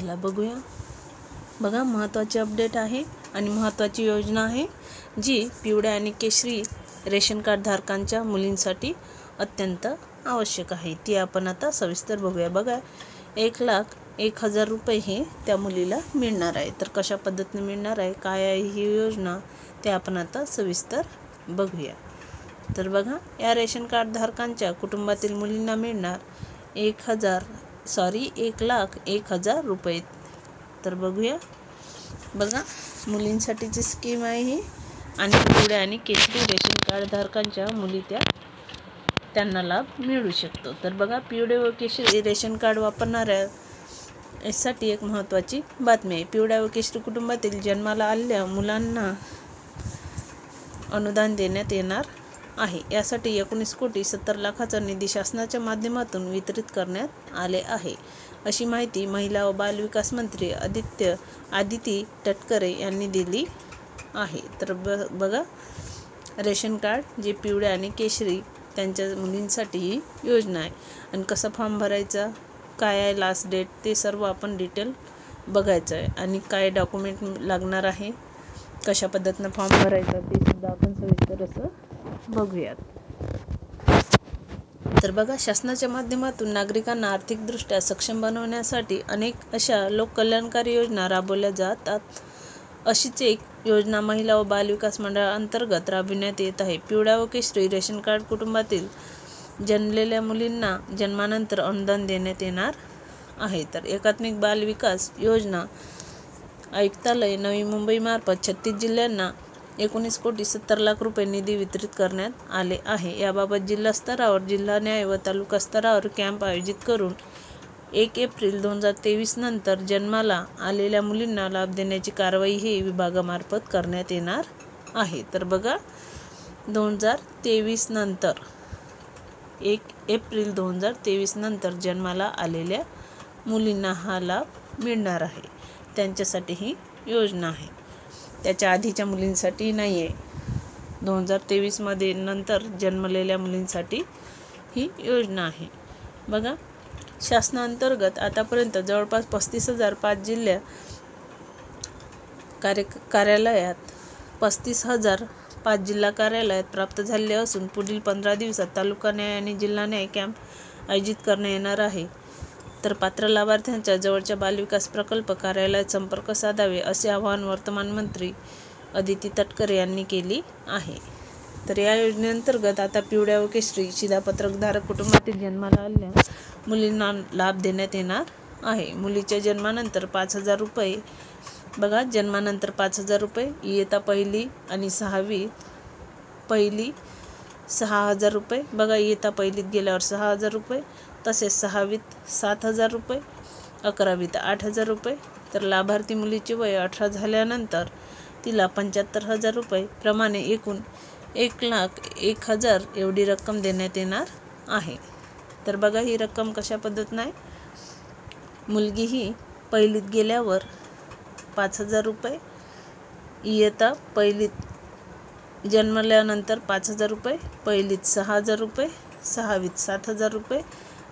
चला बघूया। बघा, महत्त्वाची अपडेट आहे आणि महत्त्वाची योजना आहे जी पिवळ्या आणि केशरी रेशन कार्ड धारकांच्या मुलींसाठी अत्यंत आवश्यक आहे। ती आपण आता सविस्तर बघूया। बघा, 1,01,000 रुपये हे त्या मुलीला मिळणार आहे। तर कशा पद्धतीने मिळणार आहे, काय आहे ही योजना, ते आपण आता सविस्तर बघूया। तर बघा, या रेशन कार्ड धारकांच्या कुटुंबातील मुलींना मिळणार 1,01,000 रुपये। तर बघूया। बघा, मुलींसाठीची स्कीम आहे ही आणि पिवळ्या आणि केशरी रेशन कार्ड धारकांच्या मुली त्यांना लाभ मिळू शकतो। तर बघा, पिवळे व केशरी रेशन कार्ड वापरणाऱ्या यासाठी एक महत्त्वाची बातमी आहे। पिवळ्या व केशरी कुटुंबातील जन्माला आलेल्या मुलांना अनुदान देण्यात येणार आहे। यासाठी 19,70,00,000चा निधी शासनाच्या माध्यमातून वितरित करण्यात आले आहे, अशी माहिती महिला व बालविकास मंत्री आदिती तटकरे यांनी दिली आहे। तर बघा, रेशन कार्ड जे पिवळ्या आणि केशरी त्यांच्या मुलींसाठी ही योजना आहे। आणि कसा फॉर्म भरायचा, काय आहे लास्ट डेट, ते सर्व आपण डिटेल बघायचं आहे। आणि काय डॉक्युमेंट लागणार आहे, कशा पद्धतीनं फॉर्म भरायचा, ते सुद्धा आपण सविस्तर असं बघूयात। तर बघा, शासनाच्या माध्यमातून नागरिकांना आर्थिकदृष्ट्या सक्षम बनवण्यासाठी अनेक अशा लोककल्याणकारी योजना राबवल्या जातात। अशीच एक योजना महिला व बालविकास मंडळाअंतर्गत राबविण्यात येत आहे। पिवळ्या व केशरी रेशन कार्ड कुटुंबातील जन्मलेल्या मुलींना जन्मानंतर अनुदान देण्यात येणार आहे। तर एकात्मिक बाल विकास योजना आयुक्तालय नवी मुंबई मार्फत 36 जिल्ह्यांना 19,70,00,000 रुपये निधी वितरित करण्यात आले आहे। याबाबत जिल्हा स्तरावर, जिल्हा न्याय व तालुका स्तरावर कॅम्प आयोजित करून 1 एप्रिल 2023 नंतर जन्माला आलेल्या मुलींना लाभ देण्याची कारवाई ही विभागामार्फत करण्यात येणार आहे। तर बघा, 2023 नंतर 1 एप्रिल 2023 नंतर जन्माला आलेल्या मुलींना हा लाभ मिळणार आहे। त्यांच्यासाठी ही योजना आहे, त्याच्या आधीच्या मुलींसाठी नाही आहे। 2023 मध्ये नंतर जन्मलेल्या मुलींसाठी ही योजना आहे। बघा, शासनाअंतर्गत आतापर्यंत जवळपास 35,005 जिल्हा कार्यालयात 35,005 जिल्हा कार्यालयात प्राप्त झालेले असून पुढील 15 दिवसात तालुका न्याय आणि जिल्हा न्याय कॅम्प आयोजित करण्यात येणार आहे। तर पात्र लाभार्थ्यांच्या जवळच्या बालविकास प्रकल्प कार्यालयात संपर्क साधावे, असे आवाहन वर्तमान मंत्री आदिती तटकरे यांनी केली आहे। तर या योजनेअंतर्गत आता पिवळ्या व केशरी शिधापत्रकधारक कुटुंबातील जन्माला आलेल्या मुलींना लाभ देण्यात येणार आहे। मुलीच्या जन्मानंतर 5,000 रुपये, बघा, जन्मानंतर 5,000 रुपये, इयत्ता पहिली आणि सहावी पहिली 6,000 रुपये, बघा, इयत्ता पहिलीत गेल्यावर 6,000 रुपये, तसेच सहावीत 7,000 रुपये, 11वीत 8,000 रुपये। तर लाभार्थी मुलीचे वय 18 झाल्यानंतर तिला 75,000 रुपये प्रमाणे एकूण 1,01,000 एवढी रक्कम देण्यात येणार आहे। तर बघा, ही रक्कम कशा पद्धतीने आहे, मुलगी ही पहिलीत गेल्यावर 5,000 रुपये, इयत्ता पहिलीत जन्मल्यानंतर 5,000 रुपये, पहिलीत 6,000 रुपये, सहावीत 7,000 रुपये,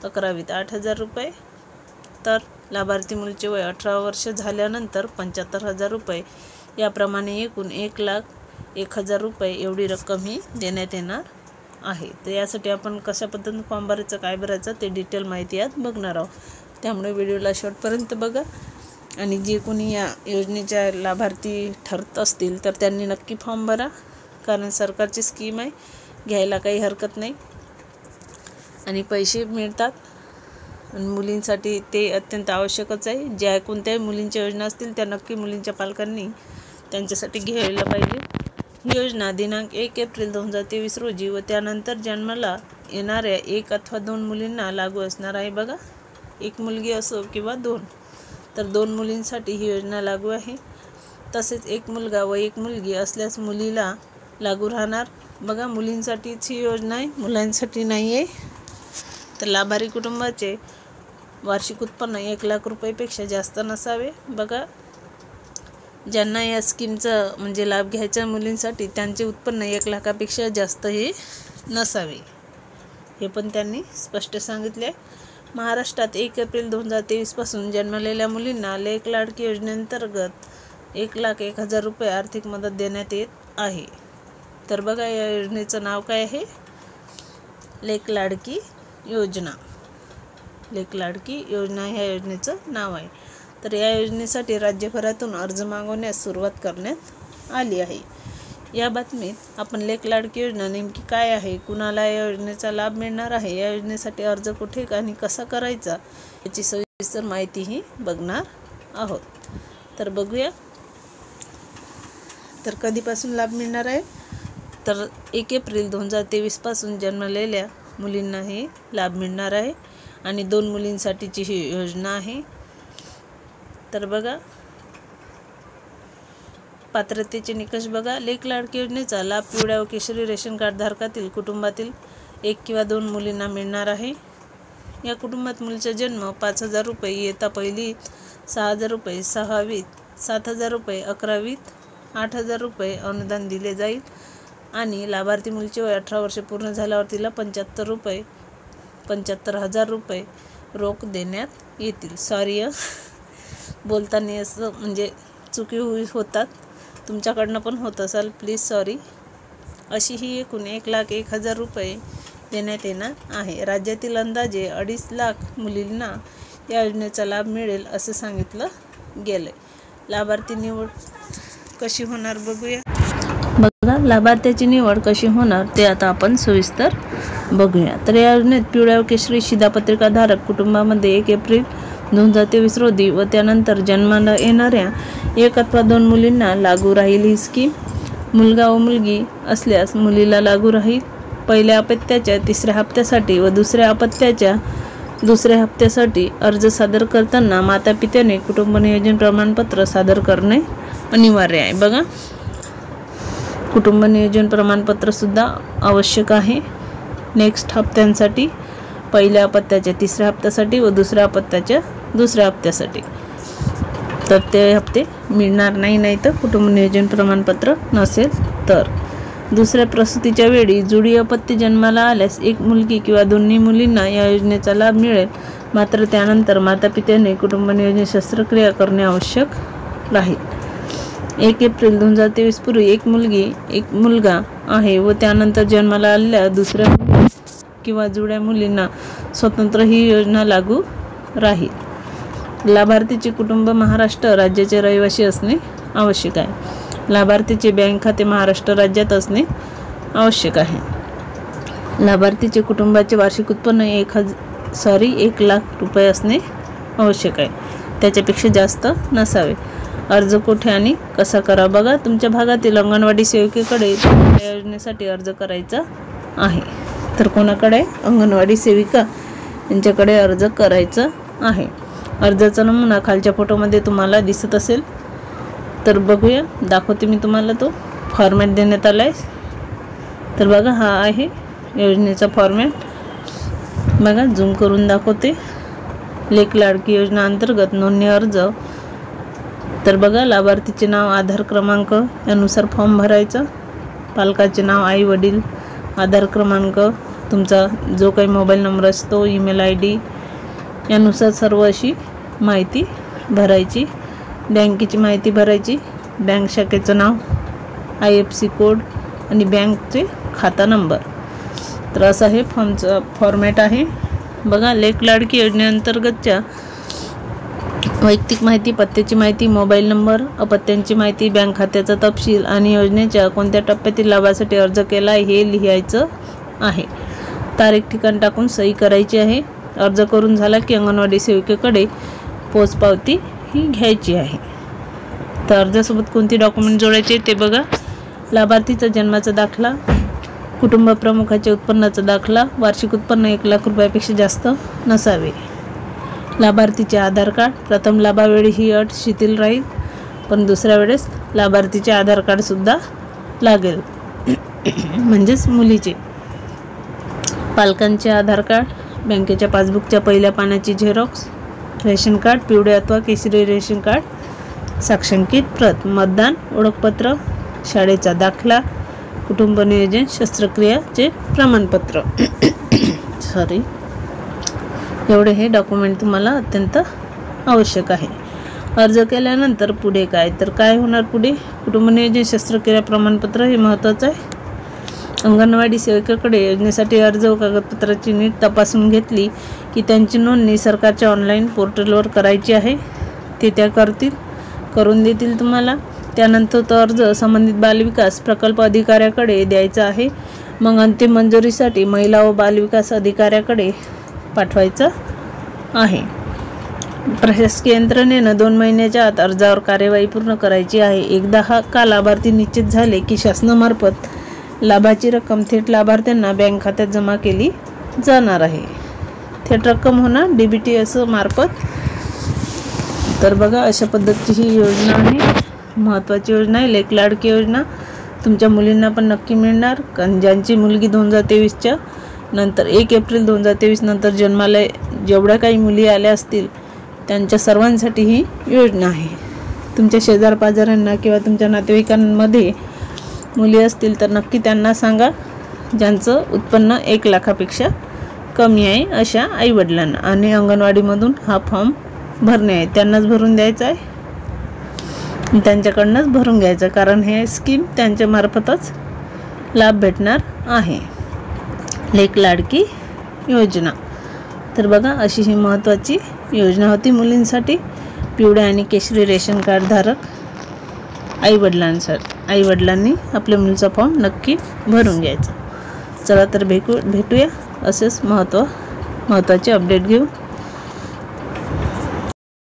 11वीत 8,000 रुपये। तर लाभार्थी मुलीचे वय 18 वर्ष झाल्यानंतर 75,000 रुपये, याप्रमाणे एकूण 1,01,000 रुपये एवढी रक्कम ही देण्यात येणार आहे। तर यासाठी आपण कशा पद्धतीने फॉर्म भरायचं, काय भरायचं, ते डिटेल माहिती यात बघणार आहोत। त्यामुळे व्हिडिओला शेवटपर्यंत बघा। आणि जे कोणी या योजनेच्या लाभार्थी ठरत असतील तर त्यांनी नक्की फॉर्म भरा, कारण सरकारची स्कीम आहे, घ्यायला काही हरकत नाही आणि पैसे मिळतात। आणि मुलींसाठी ते अत्यंत आवश्यकच आहे। ज्या कोणत्याही मुलींच्या योजना असतील त्या नक्की मुलींच्या पालकांनी त्यांच्यासाठी घ्यायला पाहिजे। ही योजना दिनांक 1 एप्रिल 2023 रोजी व त्यानंतर जन्माला येणाऱ्या 1 अथवा 2 मुलींना लागू असणार आहे। बघा, एक मुलगी असो किंवा 2, तर 2 मुलींसाठी ही योजना लागू आहे। तसेच एक मुलगा व एक मुलगी असल्यास मुलीला लागू राहणार। बघा, मुलींसाठीच ही योजना आहे, मुलांसाठी नाही आहे। तर लाभार्थी कुटुंबाचे वार्षिक उत्पन्न 1,00,000 रुपयेपेक्षा जास्त नसावे। बघा, ज्यांना या स्कीमचा म्हणजे लाभ घ्यायचा मुलींसाठी त्यांचे उत्पन्न 1,00,000पेक्षा जास्त हे नसावे, हे पण त्यांनी स्पष्ट सांगितले। महाराष्ट्रात 1 एप्रिल 2023 पासून जन्मलेल्या मुलींना लेक लाडकी योजनेअंतर्गत 1,01,000 रुपये आर्थिक मदत देण्यात येत आहे। तर बघा, या योजनेचं नाव काय आहे? लेक लाडकी योजना। लेक लाडकी योजना ह्या योजनेचं नाव आहे। तर या योजनेसाठी राज्यभरातून अर्ज मागवण्यास सुरुवात करण्यात आली आहे। या बातमीत आपण लेक लाडकी योजना नेमकी काय आहे, कुणाला या योजनेचा लाभ मिळणार आहे, या योजनेसाठी अर्ज कुठे आणि कसा करायचा याची सविस्तर माहितीही बघणार आहोत। तर बघूया, तर कधीपासून लाभ मिळणार आहे? तर 1 एप्रिल 2023 पासून जन्मलेल्या मुलींना हे लाभ मिळणार आहे आणि 2 मुलींसाठीची ही योजना आहे। तर बघा, पात्रतेचे निकष बघा। लेक लाडकी योजनेचा लाभ पिवळ्या व केशरी रेशन कार्ड धारकातील कुटुंबातील 1 किंवा 2 मुलींना मिळणार आहे। या कुटुंबात मुलीचा जन्म 5,000 रुपये, इयत्ता पहिलीत 6,000 रुपये, 6वीत 7,000 रुपये, 11वीत 8,000 रुपये अनुदान दिले जाईल आणि लाभार्थी मुलीचे वय 18 वर्षे पूर्ण झाल्यावर तिला 75,000 रुपये रोख देण्यात येतील। सॉरी, बोलताना असं म्हणजे चुकी होतात, तुमच्याकडनं पण होत असेल, प्लीज सॉरी। अशी ही एकूण 1,01,000 रुपये देण्यात येणार आहे। राज्यातील अंदाजे 2.5 लाख मुलींना या योजनेचा लाभ मिळेल असं सांगितलं गेलंय। लाभार्थी निवड कशी होणार बघूया। बघा, लाभार्थ्याची निवड कशी होणार ते आता आपण सविस्तर बघूया। तर या योजनेत पिवळ्या व केशरी शिधापत्रिका धारक कुटुंबामध्ये 1 एप्रिल 2023 रोजी व त्यानंतर जन्माला येणाऱ्या 1 अथवा 2 मुलींना लागू राहील ही स्कीम। मुलगा व मुलगी असल्यास मुलीला लागू राहील। पहिल्या अपत्याच्या 3ऱ्या हप्त्यासाठी व दुसऱ्या अपत्याच्या 2ऱ्या हप्त्यासाठी अर्ज सादर करताना मातापित्याने कुटुंब नियोजन प्रमाणपत्र सादर करणे अनिवार्य आहे। बघा, कुटुंब नियोजन प्रमाणपत्र सुद्धा आवश्यक आहे। नेक्स्ट हप्त्यांसाठी पहिल्या अपत्याच्या 3ऱ्या हप्त्यासाठी व दुसऱ्या अपत्याच्या 2ऱ्या हप्त्यासाठी तर ते हप्ते मिळणार नाही तर कुटुंब नियोजन प्रमाणपत्र नसेल तर। दुसऱ्या प्रसूतीच्या वेळी जुळी अपत्य जन्माला आल्यास 1 मुलगी किंवा दोन्ही मुलींना या योजनेचा लाभ मिळेल, मात्र त्यानंतर मातापित्याने कुटुंब नियोजन शस्त्रक्रिया करणे आवश्यक राहील। 1 एप्रिल 2023 पूर्वी 1 मुलगी 1 मुलगा आहे व त्यानंतर जन्माला आलेल्या दुसऱ्या किंवा जुळ्या मुलींना स्वतंत्र ही योजना लागू राहील। लाभार्थीचे कुटुंब महाराष्ट्र राज्याचे रहिवासी असणे आवश्यक आहे। लाभार्थीचे बँक खाते महाराष्ट्र राज्यात असणे आवश्यक आहे। लाभार्थीचे कुटुंबाचे वार्षिक उत्पन्न 1 लाख रुपये असणे आवश्यक आहे, त्याच्यापेक्षा जास्त नसावे। अर्ज कुठे आणि कसा करा बघा, तुमच्या भागातील अंगणवाडी सेविकेकडे या योजनेसाठी अर्ज करायचा आहे। तर कोणाकडे? अंगणवाडी सेविका यांच्याकडे अर्ज करायचा आहे। अर्जाचा नमुना खालच्या फोटोमध्ये तुम्हाला दिसत असेल तर बघूया, दाखवते मी तुम्हाला। तो फॉर्मॅट देण्यात आला आहे। तर बघा, हा आहे योजनेचा फॉर्मॅट। बघा, झूम करून दाखवते। लेक लाडकी योजना अंतर्गत नोंदणी अर्ज। तर बघा, लाभार्थीचे नाव, आधार क्रमांक यानुसार फॉर्म भरायचा। पालकाचे नाव, आई वडील, आधार क्रमांक, तुमचा जो काही मोबाईल नंबर असतो, ईमेल ID यानुसार सर्व अशी माहिती भरायची। बँकेची माहिती भरायची, बँक शाखेचं नाव, IFSC कोड आणि बँकचे खाता नंबर। तर असा हे फॉर्मचा फॉर्मॅट आहे। बघा, लेक लाडकी योजनेअंतर्गतच्या वैयक्तिक माहिती, पत्त्याची माहिती, मोबाईल नंबर, अपत्यांची माहिती, बँक खात्याचा तपशील आणि योजनेच्या कोणत्या टप्प्यातील लाभासाठी अर्ज केला हे लिहायचं आहे। तारीख ठिकाण टाकून सही करायची आहे। अर्ज करून झाला की अंगणवाडी सेविकेकडे पोचपावती ही घ्यायची आहे। तर अर्जासोबत कोणती डॉक्युमेंट जोडायचे ते बघा। लाभार्थीचा जन्माचा दाखला, कुटुंब प्रमुखाचे उत्पन्नाचा दाखला, वार्षिक उत्पन्न 1 लाख रुपयापेक्षा जास्त नसावे। लाभार्थीचे आधार कार्ड, प्रथम लाभावेळी ही अट शिथिल राहील, पण दुसऱ्या वेळेस लाभार्थीचे आधार कार्ड सुद्धा लागेल, म्हणजेच मुलीचे। पालकांचे आधार कार्ड, बँकेच्या पासबुकच्या पहिल्या पानाची झेरॉक्स, रेशन कार्ड, पिवळे अथवा केशरी रेशन कार्ड, साक्षांकित प्रत, मतदान ओळखपत्र, शाळेचा दाखला, कुटुंब नियोजन शस्त्रक्रियाचे प्रमाणपत्र एवढे हे डॉक्युमेंट तुम्हाला अत्यंत आवश्यक आहे। अर्ज केल्यानंतर पुढे काय, तर काय होणार पुढे, कुटुंब नियोजन शस्त्रक्रिया प्रमाणपत्र हे महत्त्वाचं आहे। अंगणवाडी सेविकेकडे योजनेसाठी अर्ज व कागदपत्राची नीट तपासून घेतली की त्यांची नोंदणी सरकारच्या ऑनलाईन पोर्टलवर करायची आहे। ते त्या करून देतील तुम्हाला। त्यानंतर तो अर्ज संबंधित बालविकास प्रकल्प अधिकाऱ्याकडे द्यायचा आहे। मग अंतिम मंजुरीसाठी महिला व बालविकास अधिकाऱ्याकडे पाठवायचं आहे। प्रशासकीय यंत्रणेनं 2 महिन्याच्या आत अर्जावर कार्यवाही पूर्ण करायची आहे। एकदा का लाभार्थी निश्चित झाले की शासनामार्फत लाभाची रक्कम थेट लाभार्थ्यांना बँक खात्यात जमा केली जाणार आहे। थेट रक्कम होणार DBT मार्फत। तर बघा, अशा पद्धतीची ही योजना आहे, महत्त्वाची योजना आहे। लेक लाडकी योजना तुमच्या मुलींना पण नक्की मिळणार। ज्यांची मुलगी 2023च्या नंतर 1 एप्रिल 2023 नंतर जन्माला जेवढ्या काही मुली आल्या असतील त्यांच्या सर्वांसाठी ही योजना आहे। तुमच्या शेजार पाजारांना किंवा तुमच्या नातेवाईकांमध्ये मुली असतील तर नक्की त्यांना सांगा, ज्यांचं उत्पन्न 1 लाखापेक्षा कमी आहे अशा आईवडिलांना। आणि अंगणवाडीमधून हा फॉर्म भरणे आहे, त्यांनाच भरून द्यायचा आहे, त्यांच्याकडनंच भरून घ्यायचं, कारण हे स्कीम त्यांच्या मार्फतच लाभ भेटणार आहे, लेक लाडकी योजना। तर बघा, अशी ही महत्त्वाची योजना होती मुलींसाठी। पिवळ्या आणि केशरी रेशन कार्ड धारक आईवडिलांनी आपल्या मुलीचा फॉर्म नक्की भरून घ्यायचा। चला तर भेटूया असेच महत्त्वाचे अपडेट घेऊ।